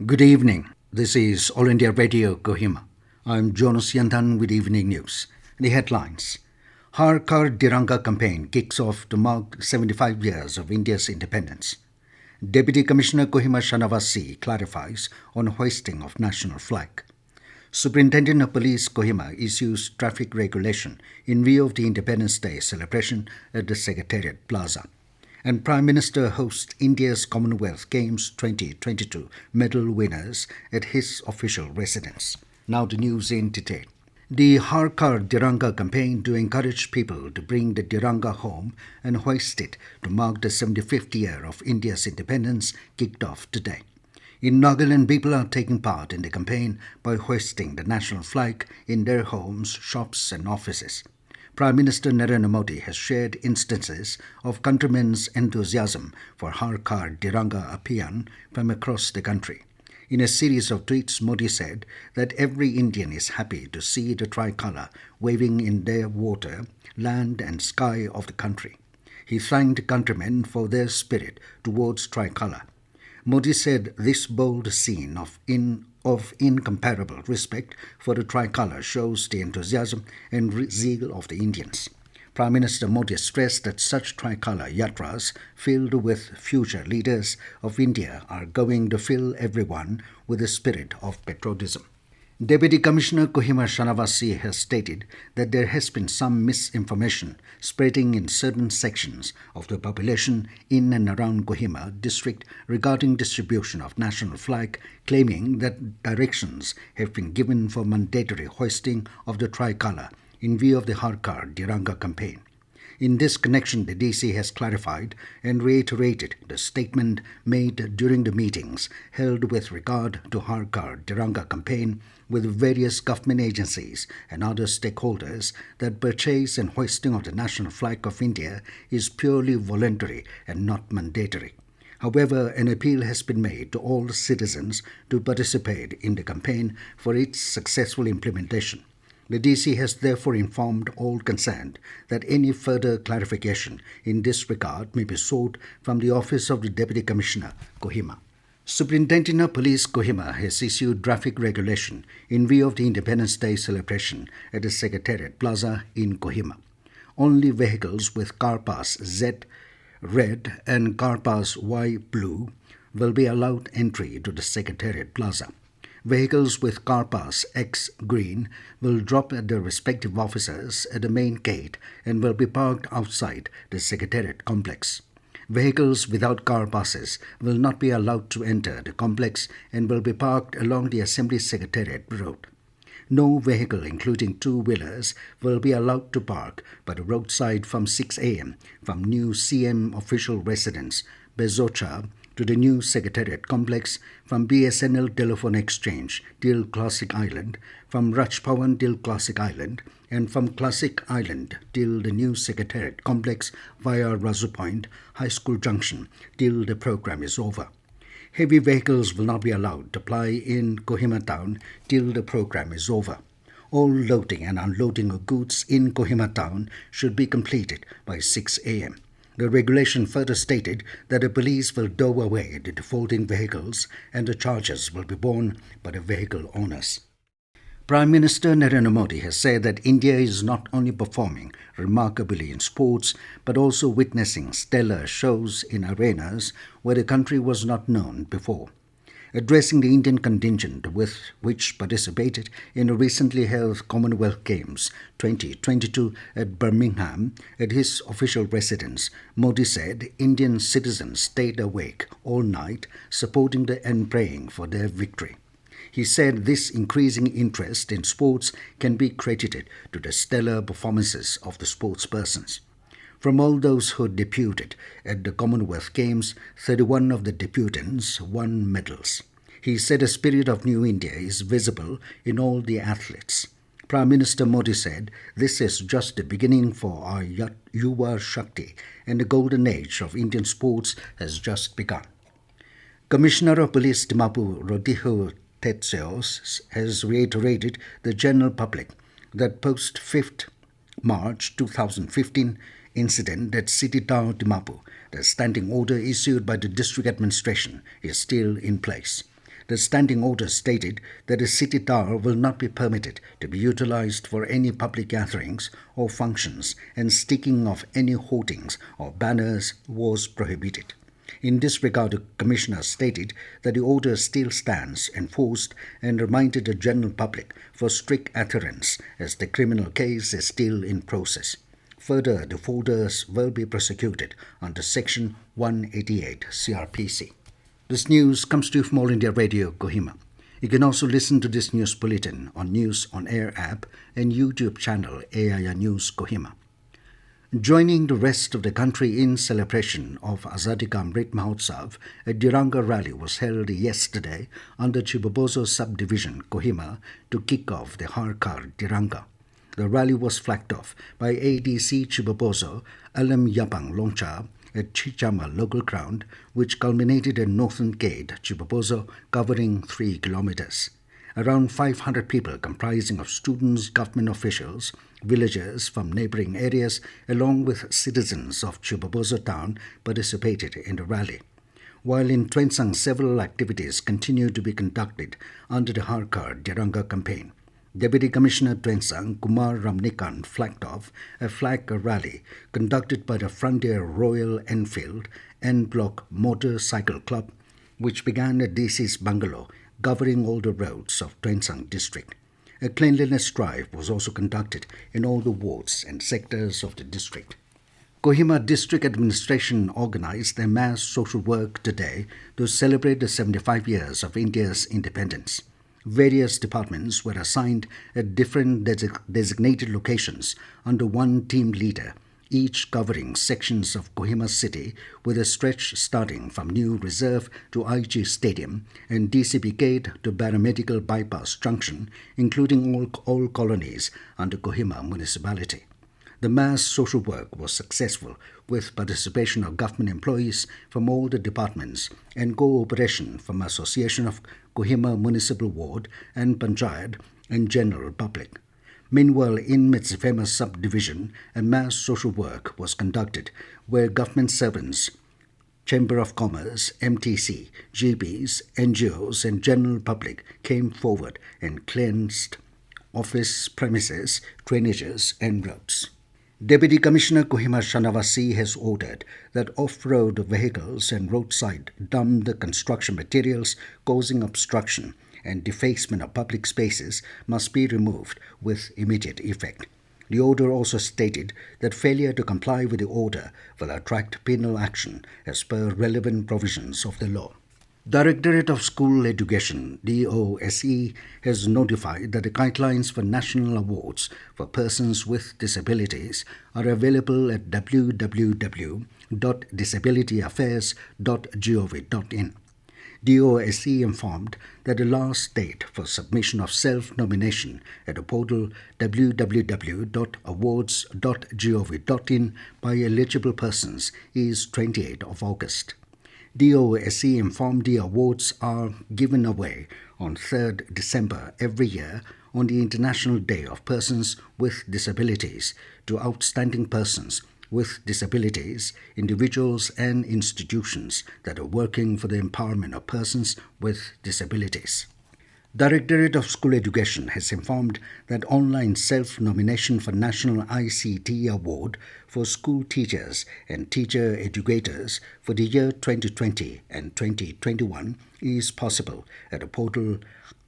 Good evening. This is All India Radio Kohima. I'm Jonas Yandan with evening news. The headlines. Har Ghar Tiranga campaign kicks off to mark 75 years of India's independence. Deputy Commissioner Kohima Shanavas C clarifies on hoisting of national flag. Superintendent of Police Kohima issues traffic regulation in view of the Independence Day celebration at the Secretariat Plaza. And Prime Minister hosts India's Commonwealth Games 2022 medal winners at his official residence. Now the news in detail. The Har Ghar Tiranga campaign to encourage people to bring the Tiranga home and hoist it to mark the 75th year of India's independence kicked off today. In Nagaland, people are taking part in the campaign by hoisting the national flag in their homes, shops and offices. Prime Minister Narendra Modi has shared instances of countrymen's enthusiasm for Har Ghar Tiranga Abhiyan from across the country. In a series of tweets, Modi said that every Indian is happy to see the tricolour waving in their water, land and sky of the country. He thanked countrymen for their spirit towards tricolour. Modi said this bold scene of incomparable respect for the tricolour shows the enthusiasm and zeal of the Indians. Prime Minister Modi stressed that such tricolour yatras filled with future leaders of India are going to fill everyone with the spirit of patriotism. Deputy Commissioner Kohima Shanavas C has stated that there has been some misinformation spreading in certain sections of the population in and around Kohima district regarding distribution of national flag, claiming that directions have been given for mandatory hoisting of the tricolour in view of the Har Ghar Tiranga campaign. In this connection, the DC has clarified and reiterated the statement made during the meetings held with regard to Har Ghar Tiranga campaign with various government agencies and other stakeholders that purchase and hoisting of the national flag of India is purely voluntary and not mandatory. However, an appeal has been made to all citizens to participate in the campaign for its successful implementation. The DC has therefore informed all concerned that any further clarification in this regard may be sought from the Office of the Deputy Commissioner, Kohima. Superintendent of Police Kohima has issued traffic regulation in view of the Independence Day celebration at the Secretariat Plaza in Kohima. Only vehicles with car pass Z red and car pass Y blue will be allowed entry to the Secretariat Plaza. Vehicles with car pass X green will drop at their respective offices at the main gate and will be parked outside the Secretariat complex. Vehicles without car passes will not be allowed to enter the complex and will be parked along the Assembly Secretariat road. No vehicle, including two-wheelers, will be allowed to park by the roadside from 6 a.m. from new CM official residence, Bezocha, to the new Secretariat complex, from BSNL Telephone Exchange till Classic Island, from Rajbhavan till Classic Island, and from Classic Island till the new Secretariat complex via Razu Point, High School Junction, till the program is over. Heavy vehicles will not be allowed to ply in Kohima town till the program is over. All loading and unloading of goods in Kohima town should be completed by 6 a.m. The regulation further stated that the police will tow away the defaulting vehicles and the charges will be borne by the vehicle owners. Prime Minister Narendra Modi has said that India is not only performing remarkably in sports but also witnessing stellar shows in arenas where the country was not known before. Addressing the Indian contingent with which participated in the recently held Commonwealth Games 2022 at Birmingham at his official residence, Modi said Indian citizens stayed awake all night supporting and praying for their victory. He said this increasing interest in sports can be credited to the stellar performances of the sportspersons. From all those who debuted at the Commonwealth Games, 31 of the debutants won medals. He said a spirit of New India is visible in all the athletes. Prime Minister Modi said this is just the beginning for our Yuva Shakti and the golden age of Indian sports has just begun. Commissioner of Police Dimapur Rodrigo Tetseos has reiterated the general public that post-5th March 2015 incident at City Town Dimapur, the standing order issued by the district administration is still in place. The standing order stated that the city tower will not be permitted to be utilized for any public gatherings or functions, and sticking of any hoardings or banners was prohibited. In this regard, the Commissioner stated that the order still stands enforced and reminded the general public for strict adherence as the criminal case is still in process. Further, the folders will be prosecuted under Section 188 CRPC. This news comes to you from All India Radio Kohima. You can also listen to this news bulletin on News on Air app and YouTube channel AIR News Kohima. Joining the rest of the country in celebration of Azadi Ka Amrit Mahotsav, a Tiranga rally was held yesterday under Chibobozo subdivision, Kohima, to kick off the Har Ghar Tiranga. The rally was flagged off by ADC Chibobozo, Alam Yapang Longcha, at Chichama local ground, which culminated at Northern Gate, Chibobozo, covering 3 kilometers. Around 500 people comprising of students, government officials, villagers from neighboring areas, along with citizens of Chibobozo town participated in the rally. While in Twensang, several activities continue to be conducted under the Har Ghar Tiranga campaign. Deputy Commissioner Twensang Kumar Ramnikan flagged off a flag rally conducted by the Frontier Royal Enfield N Block Motorcycle Club, which began at DC's bungalow, covering all the roads of Twensang district. A cleanliness drive was also conducted in all the wards and sectors of the district. Kohima District Administration organized a mass social work today to celebrate the 75 years of India's independence. Various departments were assigned at different designated locations under one team leader, each covering sections of Kohima city with a stretch starting from New Reserve to IG Stadium and DCP Gate to Baramedical Bypass Junction, including all colonies under Kohima municipality. The mass social work was successful with participation of government employees from all the departments and cooperation from Association of Kohima Municipal Ward and Panchayat and general public. Meanwhile, in Mitsifema subdivision, a mass social work was conducted where government servants, Chamber of Commerce, MTC, GPs, NGOs and general public came forward and cleansed office premises, drainages and roads. Deputy Commissioner Kohima Shanavas C has ordered that off-road vehicles and roadside dumped construction materials causing obstruction and defacement of public spaces must be removed with immediate effect. The order also stated that failure to comply with the order will attract penal action as per relevant provisions of the law. Directorate of School Education, DOSE, has notified that the guidelines for national awards for persons with disabilities are available at www.disabilityaffairs.gov.in. DOSE informed that the last date for submission of self-nomination at the portal www.awards.gov.in by eligible persons is 28th of August. DOSE informed the awards are given away on 3rd December every year on the International Day of Persons with Disabilities to outstanding persons with disabilities, individuals and institutions that are working for the empowerment of persons with disabilities. Directorate of School Education has informed that online self-nomination for National ICT Award for school teachers and teacher educators for the year 2020 and 2021 is possible at the portal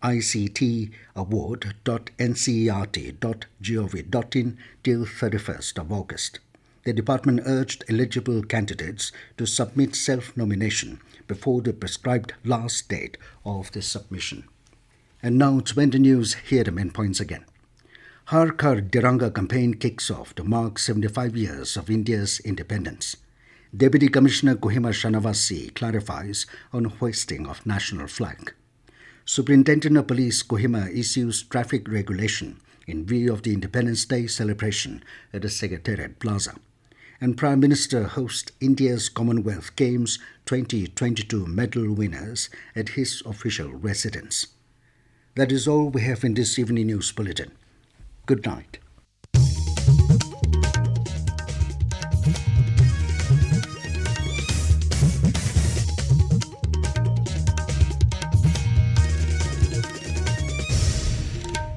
ictaward.ncert.gov.in till 31st of August. The department urged eligible candidates to submit self-nomination before the prescribed last date of the submission. And now to end the news, here are the main points again. Har Ghar Tiranga campaign kicks off to mark 75 years of India's independence. Deputy Commissioner Kohima Shanavas C clarifies on hoisting of national flag. Superintendent of Police Kohima issues traffic regulation in view of the Independence Day celebration at the Secretariat Plaza. And Prime Minister hosts India's Commonwealth Games 2022 medal winners at his official residence. That is all we have in this evening news bulletin. Good night.